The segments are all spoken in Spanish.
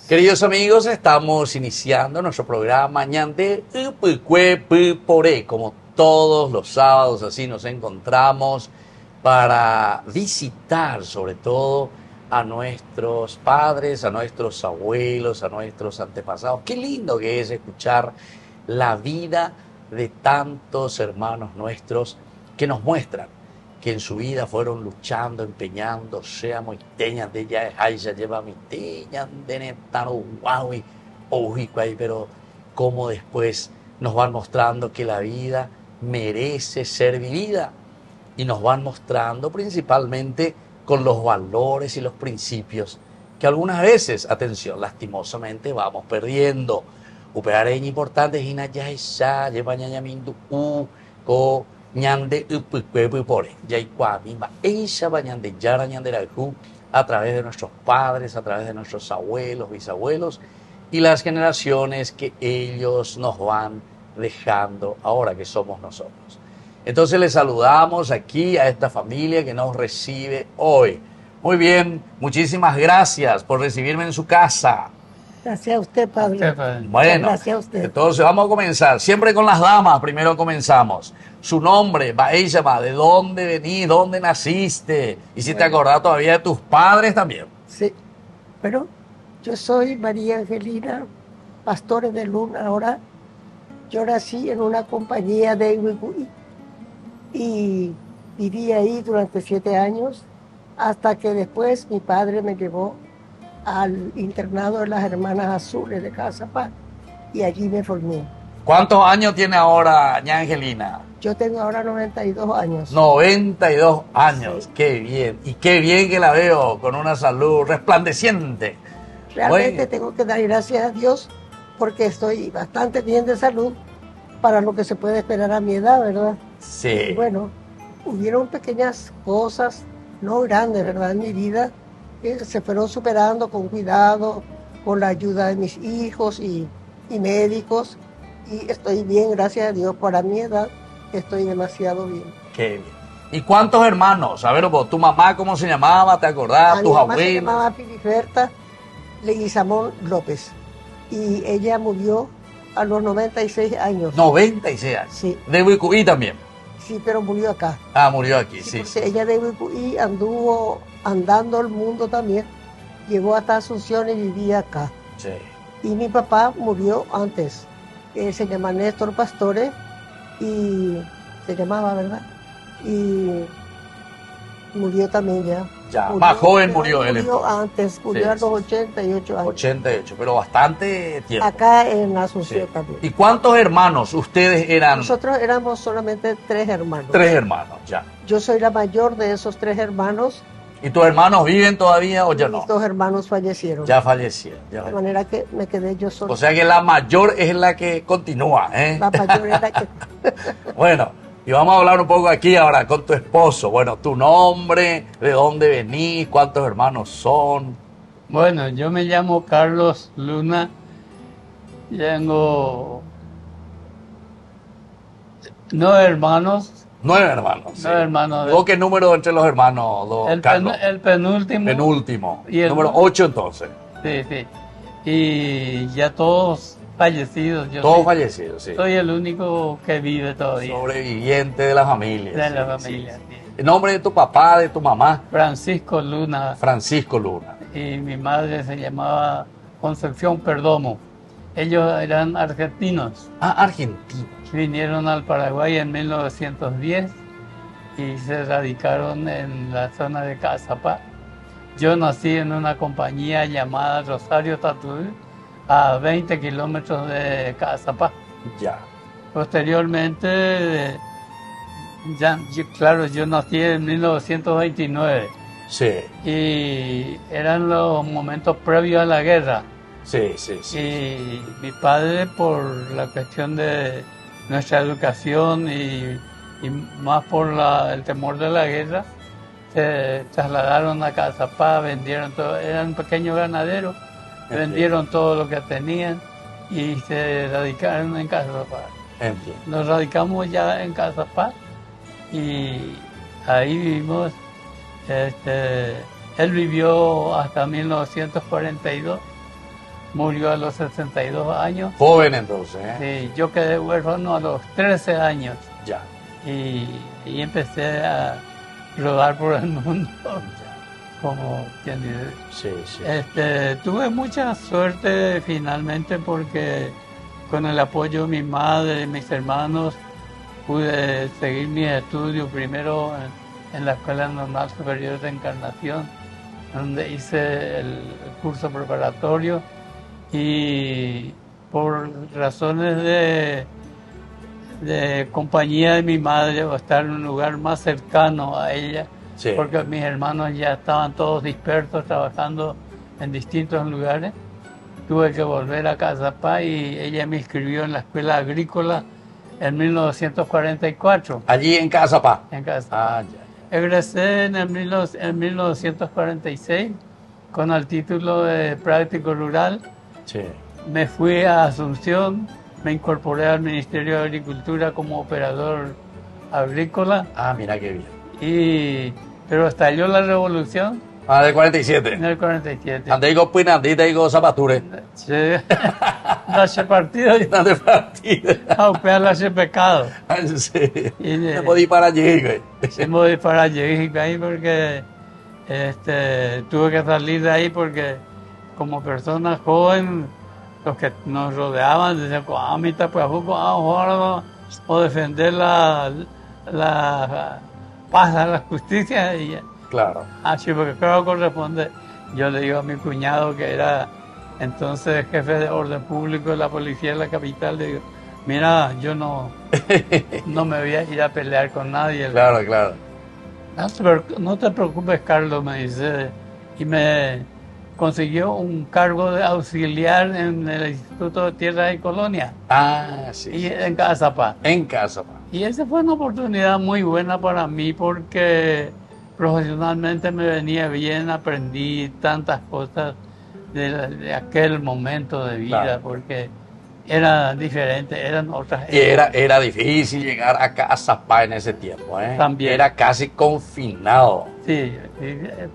Queridos amigos, estamos iniciando nuestro programa Ñande Poré. Como todos los sábados, así nos encontramos para visitar sobre todo a nuestros padres, a nuestros abuelos, a nuestros antepasados. Qué lindo que es escuchar la vida de tantos hermanos nuestros que nos muestran que en su vida fueron luchando, empeñándose a moiteñas de ya ya lleva miteñas de netano guau pero cómo después nos van mostrando que la vida merece ser vivida y nos van mostrando principalmente con los valores y los principios que algunas veces, atención, lastimosamente vamos perdiendo. Uperareña importante es ya lleva ñañamindu ko ñande pore yaikwamimba ella bañande yara ñanderajú a través de nuestros padres, a través de nuestros abuelos, bisabuelos y las generaciones que ellos nos van dejando ahora que somos nosotros. Entonces les saludamos aquí a esta familia que nos recibe hoy. Muy bien, muchísimas gracias por recibirme en su casa. Gracias a usted, Pablo. Bueno, gracias a usted. Entonces vamos a comenzar. Siempre con las damas, primero comenzamos. Su nombre, Baeyama, ¿de dónde venís? ¿Dónde naciste? Y si te acordás todavía de tus padres también. Sí, pero yo soy María Angelina Pastores de Luna. Ahora yo nací en una compañía de Iwicuí y viví ahí durante 7 años hasta que después mi padre me llevó al internado de las Hermanas Azules de Cazapá y allí me formé. ¿Cuántos años tiene ahora ña Angelina? Yo tengo ahora 92 años. 92 años, Sí. Qué bien. Y qué bien que la veo con una salud resplandeciente. Realmente tengo que dar gracias a Dios porque estoy bastante bien de salud para lo que se puede esperar a mi edad, ¿verdad? Sí. Y bueno, hubieron pequeñas cosas, no grandes, ¿verdad?, en mi vida, que se fueron superando con cuidado, con la ayuda de mis hijos y médicos. Y estoy bien, gracias a Dios, para mi edad, estoy demasiado bien. Qué bien. ¿Y cuántos hermanos? A ver, vos, ¿tu mamá cómo se llamaba? ¿Te acordás? ¿Tus Mi mamá se abuelos? llamaba Filiberta Leguizamón López y ella murió a los 96 años. 96 años. Sí. De Bicuí también. Sí, pero murió acá. Ah, murió aquí, Sí, sí. porque ella de Bicuí anduvo andando el mundo también. Llegó hasta Asunción y vivía acá. Sí. Y mi papá murió antes. Se llama Néstor Pastore y se llamaba, ¿verdad? Y murió también ya. Ya, más joven pero murió él. Murió entonces. antes, murió Sí, a los 88 años. 88, pero bastante tiempo. Acá en Asunción Sí. también. ¿Y cuántos hermanos ustedes eran? Nosotros éramos solamente 3 hermanos. 3 hermanos, ya. Yo soy la mayor de esos 3 hermanos. ¿Y tus hermanos viven todavía o ya no? Mis 2 hermanos fallecieron. Ya fallecieron. Ya. De manera que me quedé yo sola. O sea que la mayor es la que continúa, ¿eh? La mayor era que... Bueno, y vamos a hablar un poco aquí ahora con tu esposo. Bueno, tu nombre, de dónde venís, cuántos hermanos son. Bueno, yo me llamo Carlos Luna, tengo 9 hermanos. 9 hermanos. Sí. 9 hermanos. ¿Vos qué número entre los hermanos, Carlos? El penúltimo. Penúltimo. Y el número 8 entonces. Sí, sí. Y ya todos fallecidos. Yo Todos fallecidos, sí. soy el único que vive todavía. Sobreviviente de la familia. De sí, la sí, familia. sí. Sí. ¿El nombre de tu papá, de tu mamá? Francisco Luna. Francisco Luna. Y mi madre se llamaba Concepción Perdomo. Ellos eran argentinos. Ah, argentino. Vinieron al Paraguay en 1910 y se radicaron en la zona de Cazapá. Yo nací en una compañía llamada Rosario Tatuí, a 20 kilómetros de Cazapá. Ya. Posteriormente, claro, yo nací en 1929 Sí, y eran los momentos previos a la guerra. sí, sí, sí. Y mi padre, por la cuestión de nuestra educación y más por el temor de la guerra, se trasladaron a Cazapá, vendieron todo, eran pequeños ganaderos, vendieron todo lo que tenían y se radicaron en Cazapá. Entiendo. Nos radicamos ya en Cazapá y ahí vivimos. Él vivió hasta 1942 murió a los 62 años. Joven entonces, ¿eh? Sí, yo quedé huérfano a los 13 años Ya. y empecé a rodar por el mundo, como quien dice. Sí, sí. Tuve mucha suerte finalmente porque con el apoyo de mi madre y mis hermanos pude seguir mis estudios primero en la Escuela Normal Superior de Encarnación, donde hice el curso preparatorio, y por razones de compañía de mi madre, o estar en un lugar más cercano a ella, Sí. porque mis hermanos ya estaban todos dispersos trabajando en distintos lugares, tuve que volver a Cazapá y ella me inscribió en la escuela agrícola en 1944. Allí en Cazapá. En Cazapá. Ah, ya. Egresé en 1946 con el título de práctico rural. Sí. Me fui a Asunción, me incorporé al Ministerio de Agricultura como operador agrícola, Ah, mira qué bien. pero estalló la revolución Ah, del 47. en el 47. Ande digo Pinandita, digo Zapature. Sí. Nace partido y Ande partida. aupea hace pecado. En serio. Y, No podía ir para allí, güey. hicimos disparar allí ahí porque tuve que salir de ahí porque como persona joven, los que nos rodeaban decían, "Coamita, pues o defender la paz, la justicia", y Claro. así, porque creo que corresponde. Yo le digo a mi cuñado, que era entonces jefe de orden público de la policía de la capital, le digo, mira, yo no me voy a ir a pelear con nadie. Claro, claro. No te preocupes, Carlos, me dice, y me consiguió un cargo de auxiliar en el Instituto de Tierras y Colonias, Ah, sí. y en Cazapá. En Cazapá. Y esa fue una oportunidad muy buena para mí porque profesionalmente me venía bien, aprendí tantas cosas de aquel momento de vida, Claro. porque era diferente, eran otras Y era difícil llegar a Cazapá en ese tiempo, ¿eh? También. Era casi confinado. Sí,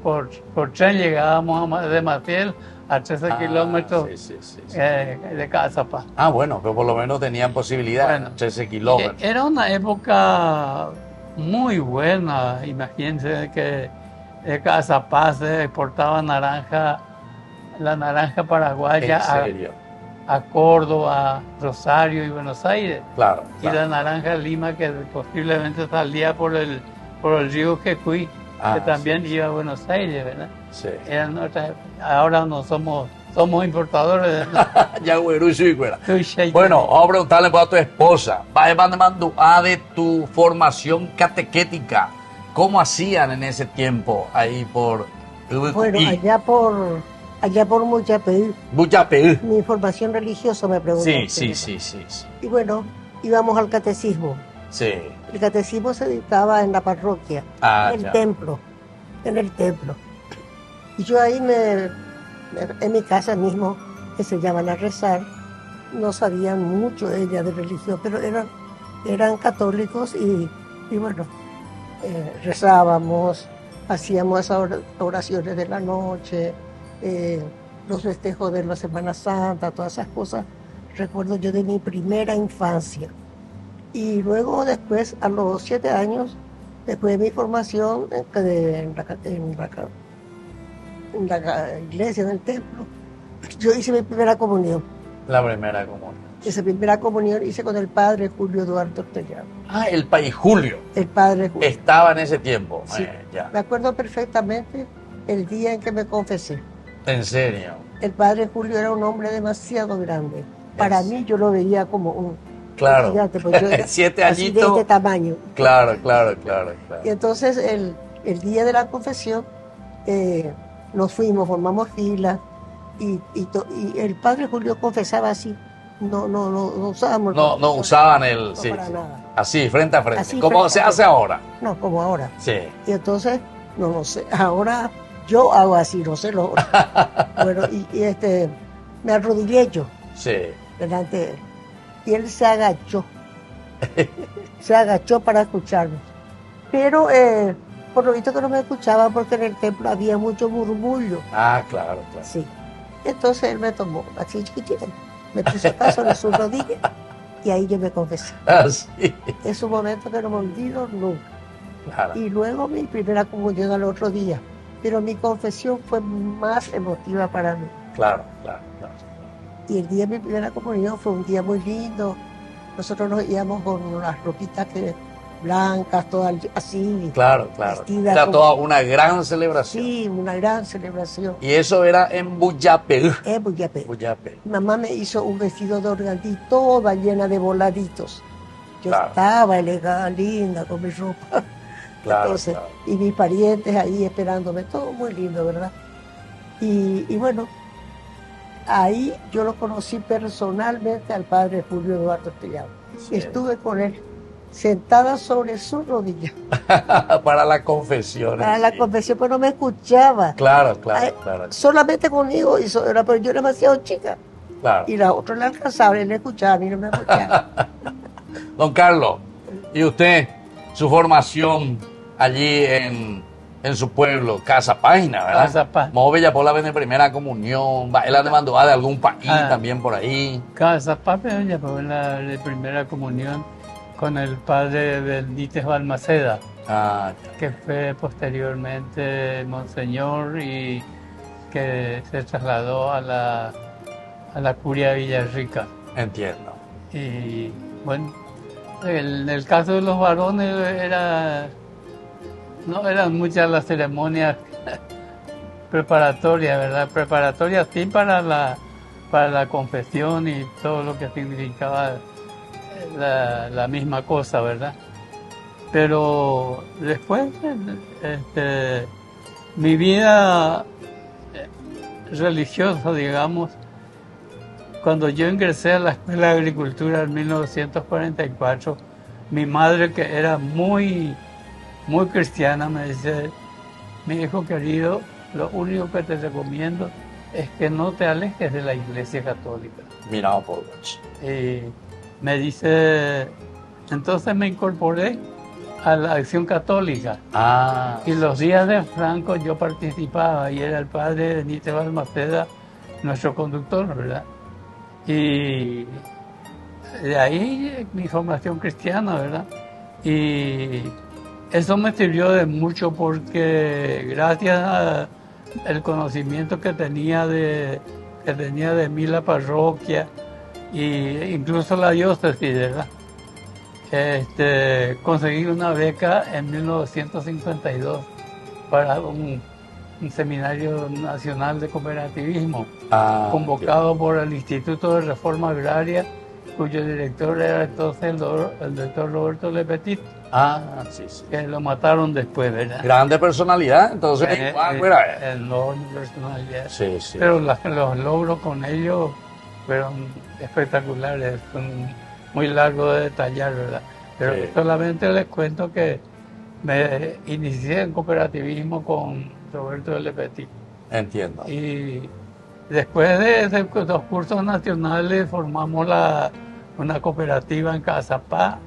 por tren llegábamos de Maciel a 13 kilómetros Sí, sí, sí, sí. de Cazapá. Ah, bueno, pero por lo menos tenían posibilidad. Bueno, 13 kilómetros. Era una época muy buena. Imagínense que de Cazapá se exportaba la naranja paraguaya En serio. a Córdoba, Rosario y Buenos Aires. Claro. Y la claro. naranja Lima, que posiblemente salía por el río Jecuy, Ah, que también sí, iba a Buenos Aires, ¿verdad? Sí. Ahora no somos importadores de Ya, güey, sí, güey. sushi. Bueno, vamos a preguntarle pues, a tu esposa. De tu formación catequética. ¿Cómo hacían en ese tiempo ahí por Bueno, allá por Muchapey, Buchapé? mi formación religiosa me preguntó. Sí. Sí. Y bueno, íbamos al catecismo. Sí. El catecismo se dictaba en la parroquia, Ah, en ya. en el templo. Y yo ahí en mi casa mismo, que se llaman a rezar, no sabían mucho ella de religión, pero eran católicos y bueno, rezábamos, hacíamos esas oraciones de la noche, los festejos de la Semana Santa, todas esas cosas. Recuerdo yo de mi primera infancia. Y luego después, a los 7 años, después de mi formación en la iglesia, en el templo, yo hice mi primera comunión. La primera comunión. Esa primera comunión hice con el padre Julio Eduardo Ortellano. Ah, el país Julio. El padre Julio. Estaba en ese tiempo. Sí. Ya. Me acuerdo perfectamente el día en que me confesé. En serio. El padre Julio era un hombre demasiado grande. Para mí yo lo veía como un Claro. gigante, porque yo era 7 así de añitos. este tamaño. Claro. Y entonces el día de la confesión nos fuimos, formamos fila y el padre Julio confesaba así. No usábamos. No usaban el. No, Sí, para sí. nada. Así, frente a frente. Así, como frente se a hace frente. ahora. No, como ahora. Sí. Y entonces, no sé, ahora yo hago así, no sé lo otro. Bueno, y me arrodillé yo Sí. delante de él. Y él se agachó. Se agachó para escucharme. Pero por lo visto que no me escuchaba porque en el templo había mucho murmullo. Ah, claro. Sí. Entonces él me tomó así chiquitita, me puso acá sobre su rodilla y ahí yo me confesé. Así. Es un momento que no me olvido nunca. Claro. Y luego mi primera comunión al otro día. Pero mi confesión fue más emotiva para mí. Claro, claro, claro. Y el día de mi primera comunión fue un día muy lindo. Nosotros nos íbamos con unas ropitas blancas, todas así. Claro, claro. vestidas Era como- toda una gran celebración. Sí, una gran celebración. Y eso era en Buyapé. Es muy guapo. Buyapé. Mi mamá me hizo un vestido de organdí toda llena de voladitos. Yo Claro. estaba elegante, linda, con mi ropa. Claro, Entonces, claro. y mis parientes ahí esperándome, todo muy lindo, ¿verdad? Y bueno, ahí yo lo conocí personalmente al padre Julio Eduardo Tellado. Sí. Estuve con él sentada sobre su rodilla Para la confesión. para en la sí. confesión, pero no me escuchaba. Claro, claro, Ay, claro. Solamente conmigo hizo, pero yo era demasiado chica. Claro. Y la otra le alcanzaba, él le escuchaba, a mí no me escuchaba. Don Carlos, ¿y usted, su formación allí en su pueblo, Casa Página, ¿verdad? Casa Página. Movella por la vez de primera comunión, él ha demandado de algún país Ah. también por ahí. Casa Papel ya fue la de primera comunión con el padre Benítez Balmaceda, Ah, que fue posteriormente monseñor y que se trasladó a la curia de Villarrica. entiendo. Y bueno, en el caso de los varones no eran muchas las ceremonias preparatorias, ¿verdad? Preparatorias sí para la confesión y todo lo que significaba la misma cosa, ¿verdad? Pero después, mi vida religiosa, digamos, cuando yo ingresé a la Escuela de Agricultura en 1944, mi madre, que era muy, muy cristiana, me dice: mi hijo querido, lo único que te recomiendo es que no te alejes de la Iglesia Católica. Mira, por Dios. Y me dice, entonces me incorporé a la Acción Católica. Ah, Y los días de Franco yo participaba y era el padre Benítez Balmaceda nuestro conductor, ¿verdad? Y de ahí mi formación cristiana, ¿verdad? Y eso me sirvió de mucho porque gracias al conocimiento que tenía de mí la parroquia e incluso la diócesis, ¿verdad? Conseguí una beca en 1952 para un seminario nacional de cooperativismo, convocado por el Instituto de Reforma Agraria, cuyo director era entonces el doctor Roberto Le Petit, sí, sí. que lo mataron después, ¿verdad? Grande personalidad, entonces. Era. Enorme personalidad. Sí, sí. Pero los logros con ellos fueron espectaculares, son muy largos de detallar, ¿verdad? Pero Sí. solamente les cuento que me inicié en cooperativismo con Roberto Le Petit. Entiendo. Y después de los cursos nacionales formamos una cooperativa en Cazapá.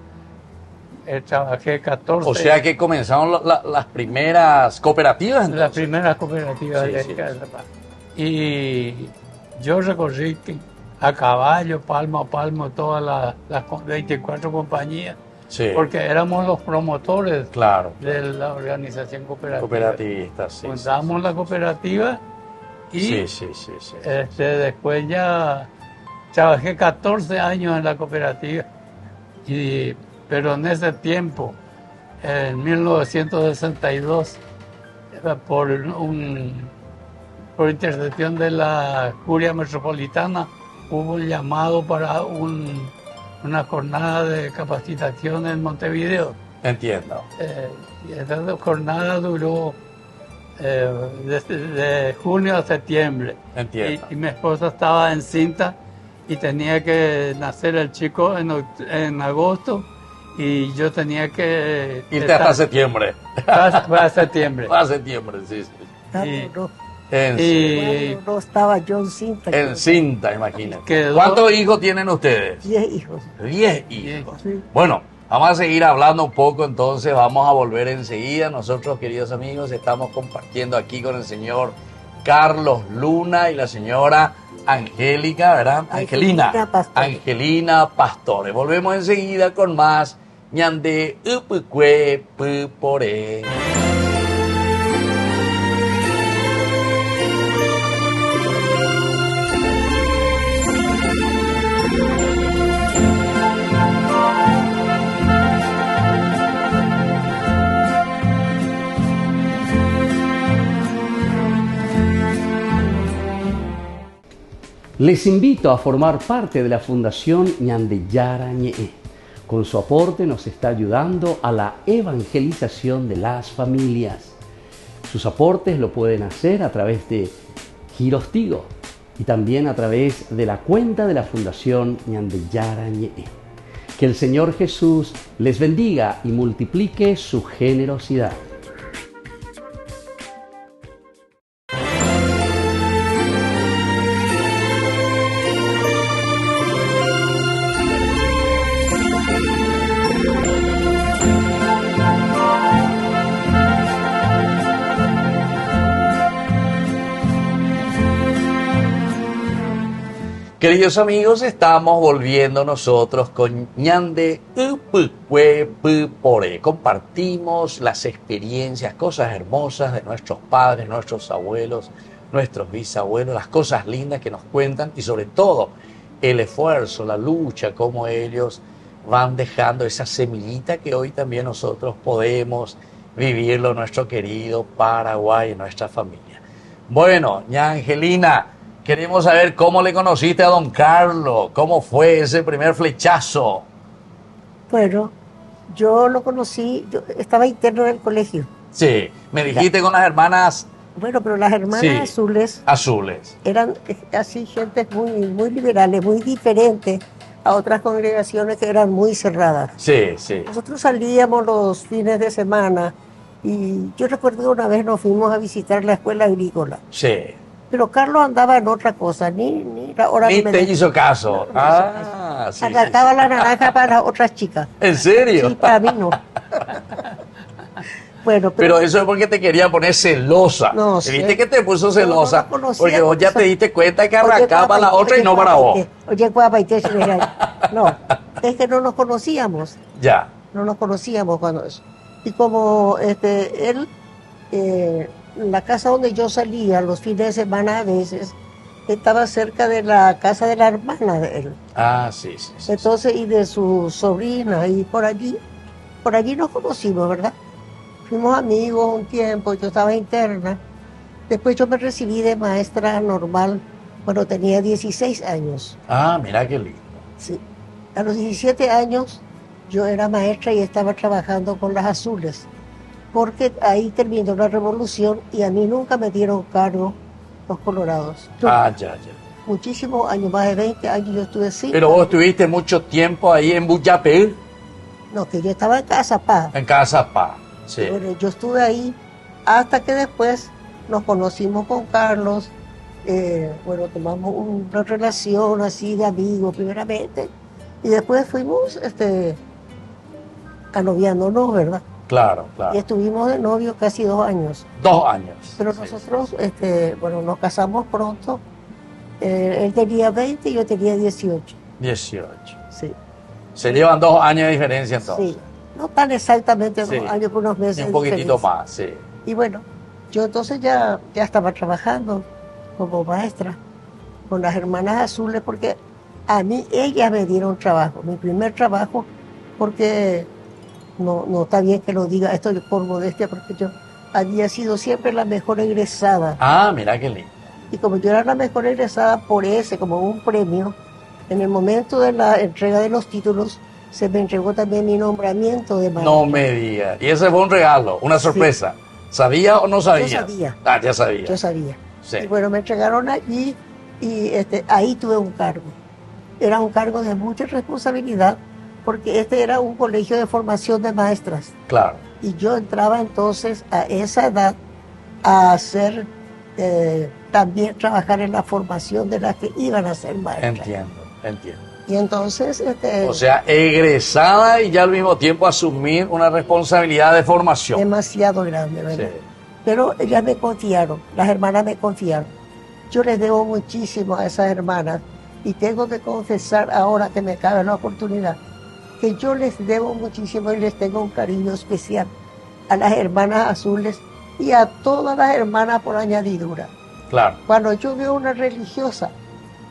Trabajé 14. O sea que comenzaron las primeras cooperativas, entonces. Las primeras cooperativas Sí, de sí, Cazapá. Y yo recorrí a caballo, palmo a palmo, todas las 24 compañías, Sí, porque éramos los promotores claro. de la organización cooperativa. Cooperatistas, sí. Fundamos la cooperativa y Sí, sí, sí, sí. después ya trabajé 14 años en la cooperativa, pero en ese tiempo, en 1962, por intercesión de la Curia Metropolitana, hubo un llamado para una jornada de capacitación en Montevideo. Entiendo. Y esa jornada duró de junio a septiembre. Entiendo. Y mi esposa estaba encinta y tenía que nacer el chico en agosto y yo tenía que... Irte hasta septiembre. Fue a septiembre. Fue a septiembre, sí, sí. Claro, Y no estaba John Cinta. En cinta, imagínate. Quedó- ¿Cuántos hijos tienen ustedes? 10 hijos. 10 hijos. Sí. Bueno, vamos a seguir hablando un poco, entonces vamos a volver enseguida. Nosotros, queridos amigos, estamos compartiendo aquí con el señor Carlos Luna y la señora Angélica, ¿verdad? Angelina Pastore. Volvemos enseguida con más ñande upukwe pupore. Les invito a formar parte de la Fundación Ñandeyara Ñe'e. Con su aporte nos está ayudando a la evangelización de las familias. Sus aportes lo pueden hacer a través de Giros Tigo y también a través de la cuenta de la Fundación Ñandeyara Ñe'e. Que el Señor Jesús les bendiga y multiplique su generosidad. Queridos amigos, estamos volviendo nosotros con ñande upukwe pupore. Compartimos las experiencias, cosas hermosas de nuestros padres, nuestros abuelos, nuestros bisabuelos, las cosas lindas que nos cuentan y sobre todo el esfuerzo, la lucha, cómo ellos van dejando esa semillita que hoy también nosotros podemos vivirlo en nuestro querido Paraguay, en nuestra familia. Bueno, ña Angelina, queremos saber cómo le conociste a don Carlos, cómo fue ese primer flechazo. Bueno, yo lo conocí, yo estaba interno en el colegio. Sí, me dijiste con las hermanas. Bueno, pero las hermanas Sí, azules. eran así gentes muy liberales, muy diferentes a otras congregaciones que eran muy cerradas. Sí, sí. Nosotros salíamos los fines de semana y yo recuerdo que una vez nos fuimos a visitar la escuela agrícola. Sí. Pero Carlos andaba en otra cosa, ni la hora Ni de te hizo caso. Sí. Arrancaba la naranja para las otras chicas. ¿En serio? Sí, para mí no. Bueno, Pero eso es porque te quería poner celosa. No ¿Viste sé. que te puso celosa? No conocía, porque vos ya te diste cuenta que Oye, arrancaba guapa, la otra y no para vos. Oye, guapa, y te no, es que no nos conocíamos. Ya. No nos conocíamos cuando eso. Y como él, la casa donde yo salía los fines de semana a veces, estaba cerca de la casa de la hermana de él. Ah, sí. Entonces, y de su sobrina, y por allí nos conocimos, ¿verdad? Fuimos amigos un tiempo, yo estaba interna. Después yo me recibí de maestra normal cuando tenía 16 años. Ah, mira qué lindo. Sí. A los 17 años yo era maestra y estaba trabajando con las azules, porque ahí terminó la revolución y a mí nunca me dieron cargo los colorados. Ya. Muchísimos años, más de 20 años yo estuve así. Pero vos estuviste mucho tiempo ahí en Buyapé, No, que yo estaba en Casa Paz. en Casa Pa. Sí. Bueno, yo estuve ahí hasta que después nos conocimos con Carlos. Bueno, tomamos una relación así de amigos primeramente y después fuimos anoviándonos, ¿verdad? Claro. Y estuvimos de novio casi 2 años. 2 años. Pero Sí. nosotros, bueno, nos casamos pronto. Él tenía 20 y yo tenía 18. 18. Sí. Se llevan 2 años de diferencia entonces. Sí. No tan exactamente 2 Sí. años, por unos meses. Y un de poquitito diferencia. más, sí. Y bueno, yo entonces ya estaba trabajando como maestra con las hermanas azules porque a mí ellas me dieron trabajo, mi primer trabajo, porque no está bien que lo diga esto por modestia, porque yo había sido siempre la mejor egresada. Ah, mira qué lindo. Y como yo era la mejor egresada por ese, como un premio, en el momento de la entrega de los títulos, se me entregó también mi nombramiento de maestra. No me digas. Y ese fue un regalo, una sorpresa. ¿Sabía o no sabía? Yo sabía. Ah, ya sabía. Yo sabía. Sí. Y bueno, me entregaron allí y ahí tuve un cargo. Era un cargo de mucha responsabilidad porque era un colegio de formación de maestras. Claro. Y yo entraba entonces a esa edad a hacer, también trabajar en la formación de las que iban a ser maestras. Entiendo. Y entonces, O sea, egresada y ya al mismo tiempo asumir una responsabilidad de formación. demasiado grande, ¿verdad? Sí. Pero ellas me confiaron, las hermanas me confiaron. Yo les debo muchísimo a esas hermanas y tengo que confesar ahora que me cabe la oportunidad que yo les debo muchísimo y les tengo un cariño especial a las hermanas azules y a todas las hermanas por añadidura. Claro. Cuando yo veo una religiosa,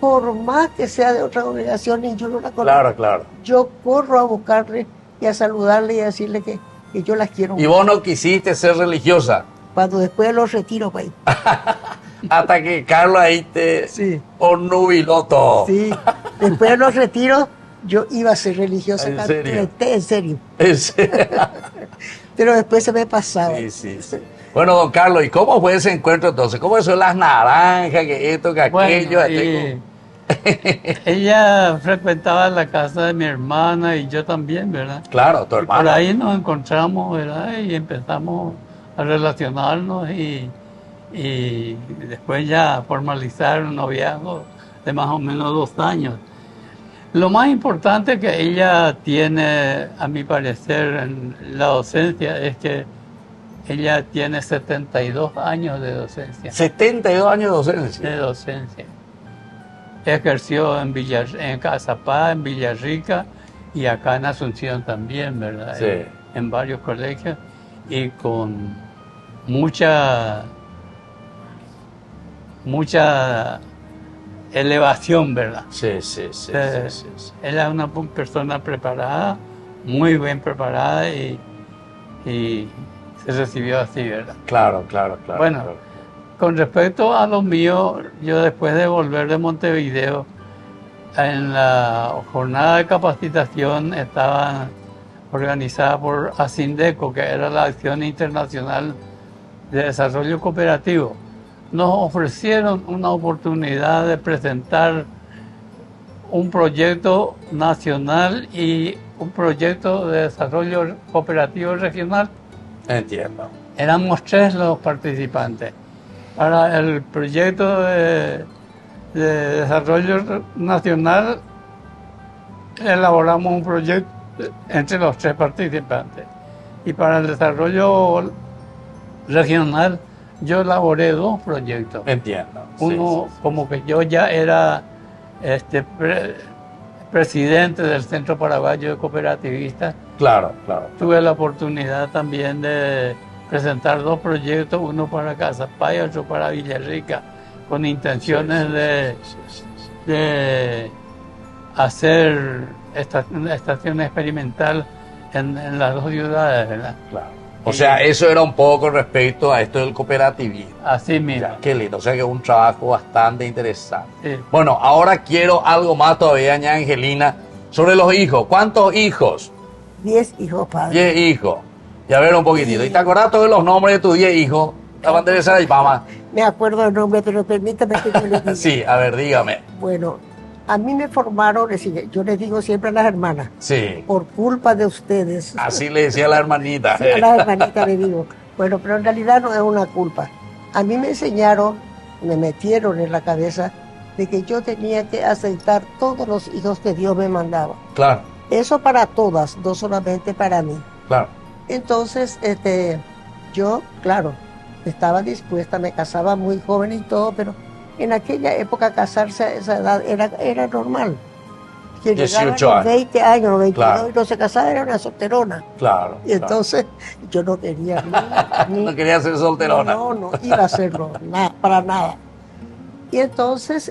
por más que sea de otra congregación y yo no la conozco, Claro, claro. yo corro a buscarle y a saludarle y a decirle que yo las quiero Y mucho. vos no quisiste ser religiosa Cuando después los retiro, pues. hasta que Carlos ahí te Sí. obnubiló todo. Sí, después de los retiros yo iba a ser religiosa. ¿En serio? En serio. En serio. Pero después se me pasaba. Sí, sí, sí. Bueno, don Carlos, ¿y cómo fue ese encuentro entonces? ¿Cómo son las naranjas, que esto, que aquello? Bueno, ella frecuentaba la casa de mi hermana y yo también, ¿verdad? Claro, tu Y por hermano. ahí nos encontramos, ¿verdad? Y empezamos a relacionarnos y después ya formalizar un noviazgo de más o menos 2 años. Lo más importante que ella tiene, a mi parecer, en la docencia es que ella tiene 72 años de docencia. 72 años de docencia. De docencia. Ejerció en Cazapá, en Villarrica y acá en Asunción también, ¿verdad? Sí. En varios colegios y con mucha elevación, ¿verdad? Sí, sí, sí, Eh, sí, sí, sí. Ella es una persona preparada, muy bien preparada y se recibió así, ¿verdad? Claro, claro, claro. Bueno. claro. Con respecto a lo mío, yo después de volver de Montevideo, en la jornada de capacitación estaba organizada por ASINDECO, que era la Acción Internacional de Desarrollo Cooperativo. Nos ofrecieron una oportunidad de presentar un proyecto nacional y un proyecto de desarrollo cooperativo regional. Entiendo. Éramos 3 los participantes. Para el proyecto de desarrollo nacional elaboramos un proyecto entre los 3 participantes. Y para el desarrollo regional yo elaboré 2 proyectos. Entiendo. Uno, Sí, sí, sí. como que yo ya era presidente del Centro Paraguayo de Cooperativistas, Claro, claro. tuve la oportunidad también de presentar 2 proyectos, uno para Cazapá y otro para Villarrica, con intenciones de hacer una estación experimental en las 2 ciudades, ¿verdad? Claro. O sea, eso era un poco con respecto a esto del cooperativismo. Así mismo. Ya, qué lindo. O sea que es un trabajo bastante interesante. Sí. Bueno, ahora quiero algo más todavía, ña Angelina, sobre los hijos. ¿Cuántos hijos? 10 hijos, padre. 10 hijos. Y a ver un poquitito. ¿Y te acordás todos los nombres de tus 10 hijos? La bandera de Sara y mamá. Me acuerdo el nombre, pero permítame que yo le diga. Sí, a ver, dígame. Bueno, a mí me formaron, yo les digo siempre a las hermanas, Sí. por culpa de ustedes. Así le decía la hermanita. Sí, a las hermanitas le digo. Bueno, pero en realidad no es una culpa. A mí me enseñaron, me metieron en la cabeza de que yo tenía que aceptar todos los hijos que Dios me mandaba. Claro, Eso para todas, no solamente para mí. claro. Entonces, yo, claro, estaba dispuesta, me casaba muy joven y todo, pero en aquella época casarse a esa edad era normal. Quien 18 llegaba a los años. 20 años, 22 Claro. y no se casaba era una solterona. Claro. Y entonces yo no quería ni No quería ser solterona. no iba a hacerlo, para nada. Y entonces,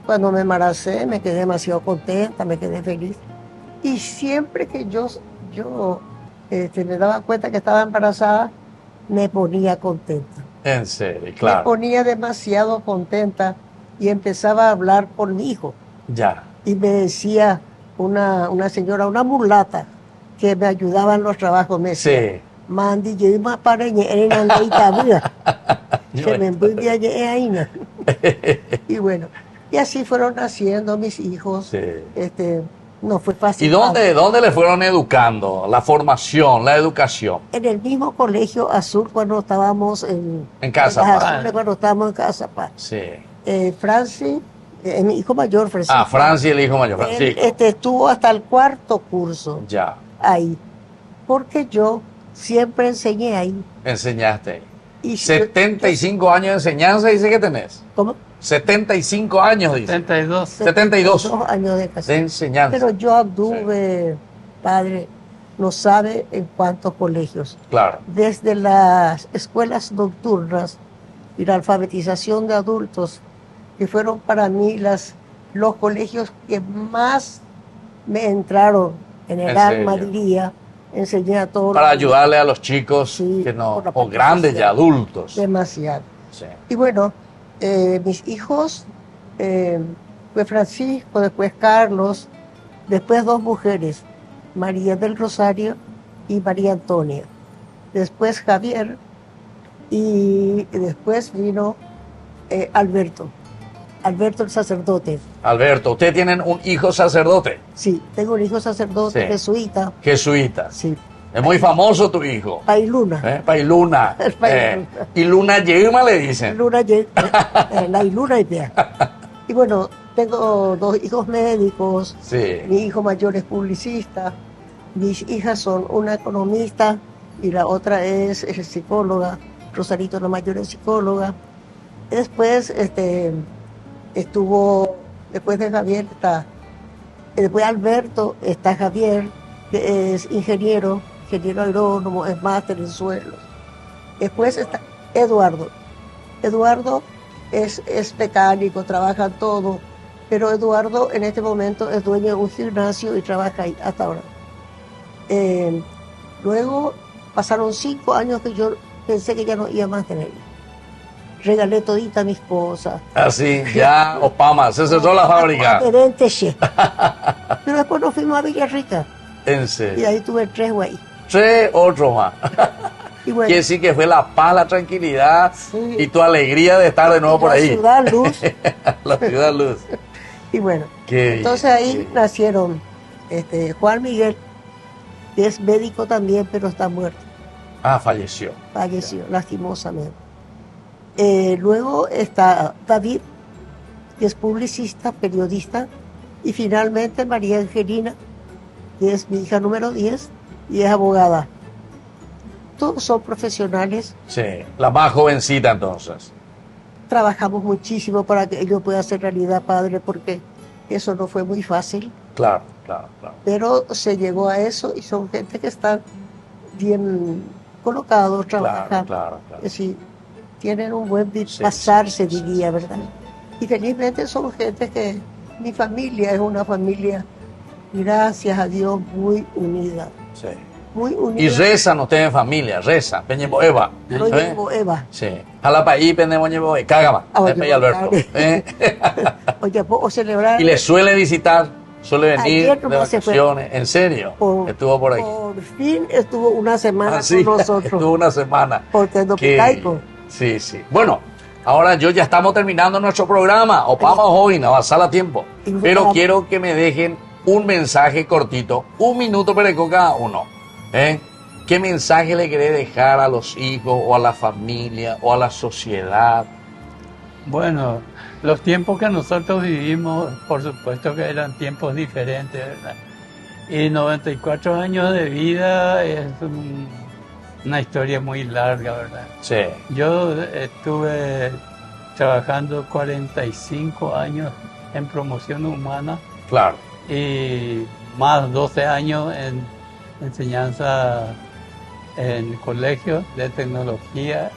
cuando me embaracé, me quedé demasiado contenta, me quedé feliz. Y siempre que yo me daba cuenta que estaba embarazada, me ponía contenta. En serio, Me claro. ponía demasiado contenta y empezaba a hablar por mi hijo. Ya. Y me decía una señora, una mulata, que me ayudaba en los trabajos, me decía, Sí. Mandi, yo iba para en Andaita, que me envolvía ahí. Y bueno, y así fueron naciendo mis hijos. Sí. No fue fácil. ¿Y dónde le fueron educando? La formación, la educación. En el mismo colegio azul cuando estábamos en Cazapá. Las Azules, cuando estábamos en Cazapá. Sí. Francis, mi hijo mayor, Francisco. Ah, Francis, el hijo mayor. Él, Francisco. estuvo hasta el 4º curso Ya. ahí, porque yo siempre enseñé ahí. Enseñaste. Y 75 años de enseñanza, dice que tenés. ¿Cómo? 75 años, dice. 72. 72 2 años de casado. de enseñanza. Pero yo anduve, padre, no sabe en cuántos colegios. Claro, Desde las escuelas nocturnas y la alfabetización de adultos, que fueron para mí los colegios que más me entraron en el ¿En alma, serio? diría. Enseñé a todos para los niños ayudarle a los chicos Sí, que no, por la o grandes y participación. adultos. demasiado. Sí. Y bueno, mis hijos, fue Francisco, después Carlos, después 2 mujeres, María del Rosario y María Antonia. Después Javier y después vino Alberto. Alberto el sacerdote. Alberto, ¿usted tienen un hijo sacerdote? Sí, tengo un hijo sacerdote Sí. jesuita. Jesuita. Sí, Es muy famoso tu hijo. Pailuna. Pailuna. Pailuna. Y Luna Yema le dicen. La Iluna idea. Y bueno, tengo 2 hijos médicos. Sí. Mi hijo mayor es publicista. Mis hijas son una economista y la otra es psicóloga. Rosarito, la mayor, es psicóloga. Después estuvo, después de Javier después de Alberto está Javier, que es ingeniero agrónomo, es máster en suelos. Después está Eduardo. Eduardo es mecánico, trabaja en todo, pero Eduardo en este momento es dueño de un gimnasio y trabaja ahí hasta ahora. Luego pasaron 5 años que yo pensé que ya no iba más a tener. Regalé todita mis cosas. Así, ya, Opama, se cerró la fábrica. Pero después nos fuimos a Villarrica En y serio. ahí tuve 3 güey. 3 otros más. Y bueno, Quiere decir que fue la paz, la tranquilidad Sí. y tu alegría de estar de nuevo por la ahí. ciudad luz. La ciudad luz. Y bueno, Qué bien, entonces ahí qué bien. nacieron Juan Miguel, que es médico también, pero está muerto, Ah, falleció. falleció lastimosamente. Luego está David, que es publicista, periodista, y finalmente María Angelina, que es mi hija número 10 y es abogada. Todos son profesionales, Sí, la más jovencita entonces. trabajamos muchísimo para que ello pueda ser realidad, padre, porque eso no fue muy fácil, Claro, claro, claro. pero se llegó a eso y son gente que están bien colocados, Claro, trabajan. claro, claro. Es decir, tienen un buen Sí, pasar, sí, se sí, diría, sí, ¿verdad? Y felizmente son gente que, mi familia es una familia, gracias a Dios, muy unida. Sí. Muy Y unida. rezan ustedes en familia, rezan. Peñemo Eva. Lo llevo, Eva. Sí. A la país pendemos Ñebo Cágama. Ah, oye, Pepe y Alberto. dale. Oye, ¿puedo celebrar? Y le suele visitar, suele venir Ayer de nomás se fue. vacaciones. ¿En serio? Estuvo por aquí. Por fin estuvo una semana Ah, sí, con nosotros. estuvo una semana. Porque no Qué picaico. bien. Sí, sí. Bueno, ahora ya estamos terminando nuestro programa. Opama hoy, no avanzar a tiempo. Y Pero vamos. quiero que me dejen un mensaje cortito, 1 minuto pereco cada uno. ¿Eh? ¿Qué mensaje le querés dejar a los hijos o a la familia o a la sociedad? Bueno, los tiempos que nosotros vivimos, por supuesto que eran tiempos diferentes, ¿verdad? Y 94 años de vida es una historia muy larga, ¿verdad? Sí, Yo estuve trabajando 45 años en promoción humana claro. y más 12 años en enseñanza en colegios de tecnología,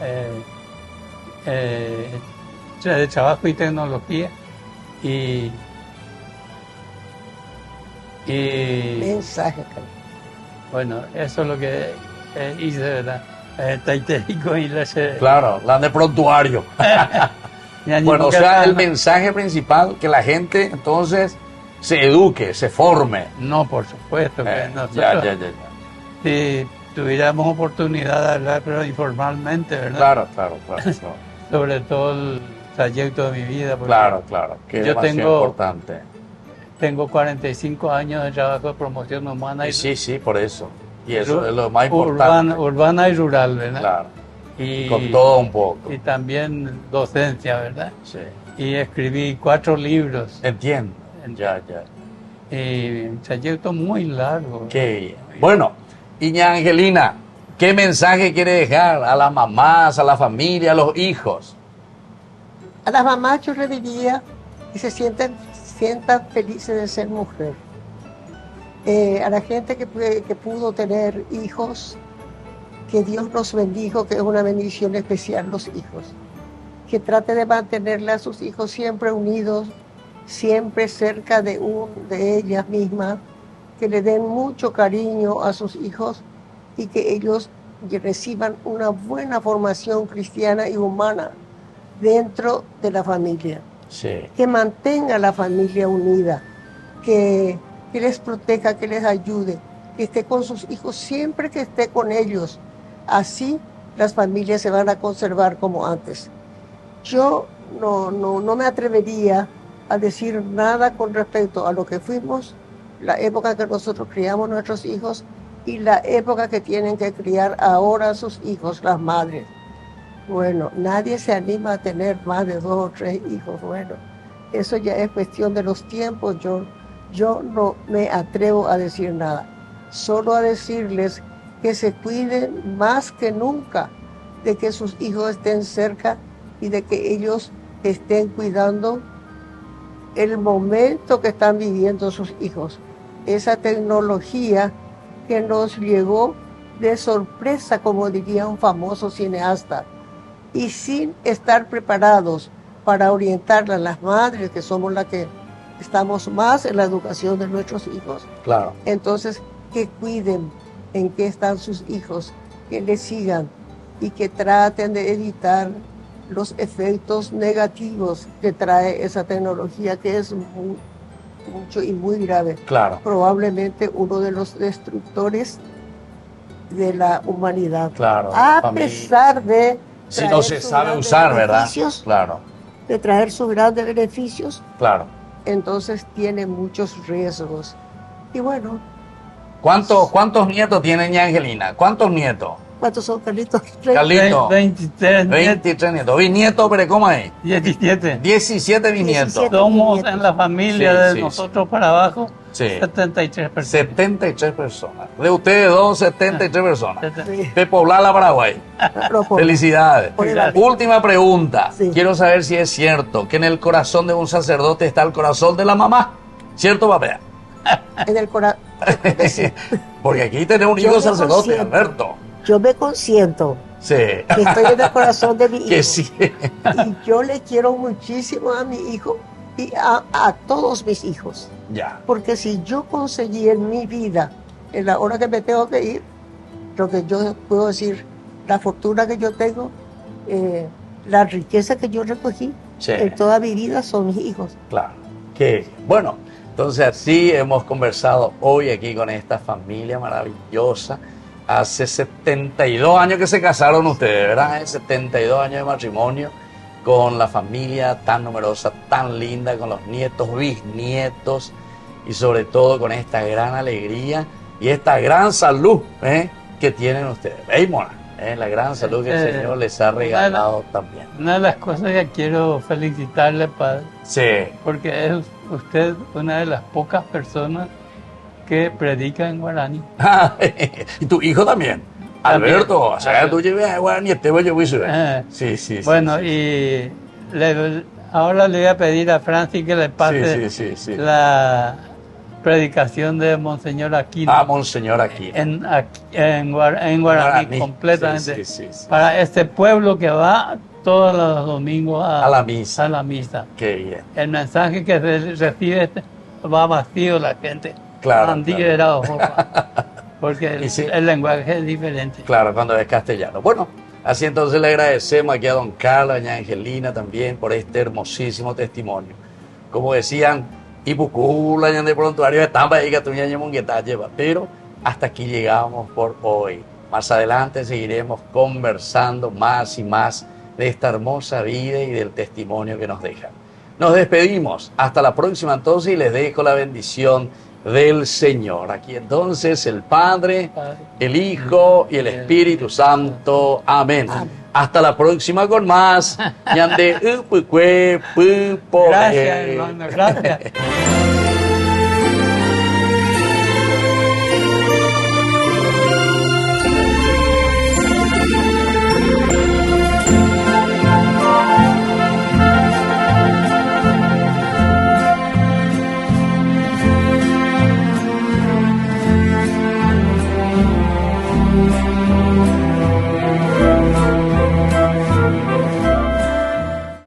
de trabajo y tecnología. Y Mensaje, Carlos. bueno, eso es lo que hice, ¿verdad? Taiteico y la Claro, la de prontuario. Bueno, o sea, el mensaje principal, que la gente entonces se eduque, se forme. No, por supuesto que nosotros, Ya. si tuviéramos oportunidad de hablar, pero informalmente, ¿verdad? Claro. Sobre todo el trayecto de mi vida. porque Claro, que es Yo demasiado importante. tengo 45 años de trabajo de promoción humana y Sí, por eso. Y eso es lo más importante. urbana y rural, ¿verdad? Claro, Y, con todo un poco. y también docencia, ¿verdad? Sí. Y escribí 4 libros. Entiendo. Ya. Y un trayecto muy largo. Qué bien. Bueno, Iña Angelina, ¿Qué mensaje quiere dejar a las mamás, a la familia, a los hijos? A las mamás yo le diría que se sientan felices de ser mujer. A la gente que pudo tener hijos, que Dios nos bendijo, que es una bendición especial los hijos. Que trate de mantenerle a sus hijos siempre unidos, siempre cerca de ellas mismas, que le den mucho cariño a sus hijos y que ellos reciban una buena formación cristiana y humana dentro de la familia. Sí. Que mantenga la familia unida, que les proteja, que les ayude, que esté con sus hijos siempre que esté con ellos. Así las familias se van a conservar como antes. Yo no me atrevería a decir nada con respecto a lo que fuimos, la época que nosotros criamos nuestros hijos y la época que tienen que criar ahora sus hijos, las madres. Bueno, nadie se anima a tener más de 2 o 3 hijos. Bueno, eso ya es cuestión de los tiempos. Yo no me atrevo a decir nada. Solo a decirles que se cuiden más que nunca de que sus hijos estén cerca y de que ellos estén cuidando el momento que están viviendo sus hijos. Esa tecnología que nos llegó de sorpresa, como diría un famoso cineasta, y sin estar preparados para orientarla a las madres, que somos las que estamos más en la educación de nuestros hijos. Claro. Entonces, que cuiden en qué están sus hijos, que les sigan y que traten de evitar los efectos negativos que trae esa tecnología, que es mucho y muy grave. Claro. Probablemente uno de los destructores de la humanidad. Claro. A pesar de si no se sabe usar, ¿verdad? Claro. De traer sus grandes beneficios. Claro. Entonces tiene muchos riesgos. Y bueno. ¿Cuántos nietos tiene ña Angelina? ¿Cuántos nietos? ¿Cuántos son, Carlitos? Carlitos. 23 nietos. ¿Bisnietos, pero cómo hay? 17. 17 bisnietos. 17. Somos en la familia Sí, de sí, nosotros para abajo, Sí. 73 personas. 73 personas. De ustedes dos, 73 personas. Sí. De poblar la Paraguay. Felicidades. Gracias. Última pregunta. Sí. Quiero saber si es cierto que en el corazón de un sacerdote está el corazón de la mamá. ¿Cierto, papá? En el corazón. Porque aquí tenemos un Yo hijo me sacerdote, consiento. Alberto. Yo me consiento Sí. que estoy en el corazón de mi hijo. Que sí. Y yo le quiero muchísimo a mi hijo y a todos mis hijos. Ya. Porque si yo conseguí en mi vida, en la hora que me tengo que ir, lo que yo puedo decir, la fortuna que yo tengo, la riqueza que yo recogí Sí. en toda mi vida son mis hijos. Claro. Que bueno, entonces así hemos conversado hoy aquí con esta familia maravillosa. Hace 72 años que se casaron ustedes, ¿verdad? 72 años de matrimonio con la familia tan numerosa, tan linda, con los nietos, bisnietos y sobre todo con esta gran alegría y esta gran salud que tienen ustedes. ¿Veis, Mona? La gran salud que el Señor les ha regalado también. Una de las cosas que quiero felicitarle, padre, Sí. porque es usted una de las pocas personas que predica en guaraní. Y tu hijo también. Alberto, o sea, tú llevas a guaraní, este voy yo Sí, sí, sí. Bueno, sí. y ahora le voy a pedir a Francis que le pase Sí. la predicación de Monseñor Aquino. Monseñor Aquino. En guaraní, completamente. Sí. Para este pueblo que va todos los domingos A la misa. a la misa. Qué bien. El mensaje que se recibe va vacío la gente. Claro, Antigrado, porque Y sí. el lenguaje es diferente. Claro, cuando es castellano. Bueno, así entonces le agradecemos aquí a don Carlos, a doña Angelina también por este hermosísimo testimonio. Como decían, Ipucula, ñan de prontuario, están para ahí que tu ñaña mongueta lleva. Pero hasta aquí llegamos por hoy. Más adelante seguiremos conversando más y más de esta hermosa vida y del testimonio que nos dejan. Nos despedimos. Hasta la próxima entonces y les dejo la bendición del Señor. Aquí entonces el Padre, el Hijo y el Espíritu Santo. Amén. Hasta la próxima con más. Gracias, hermano. Gracias.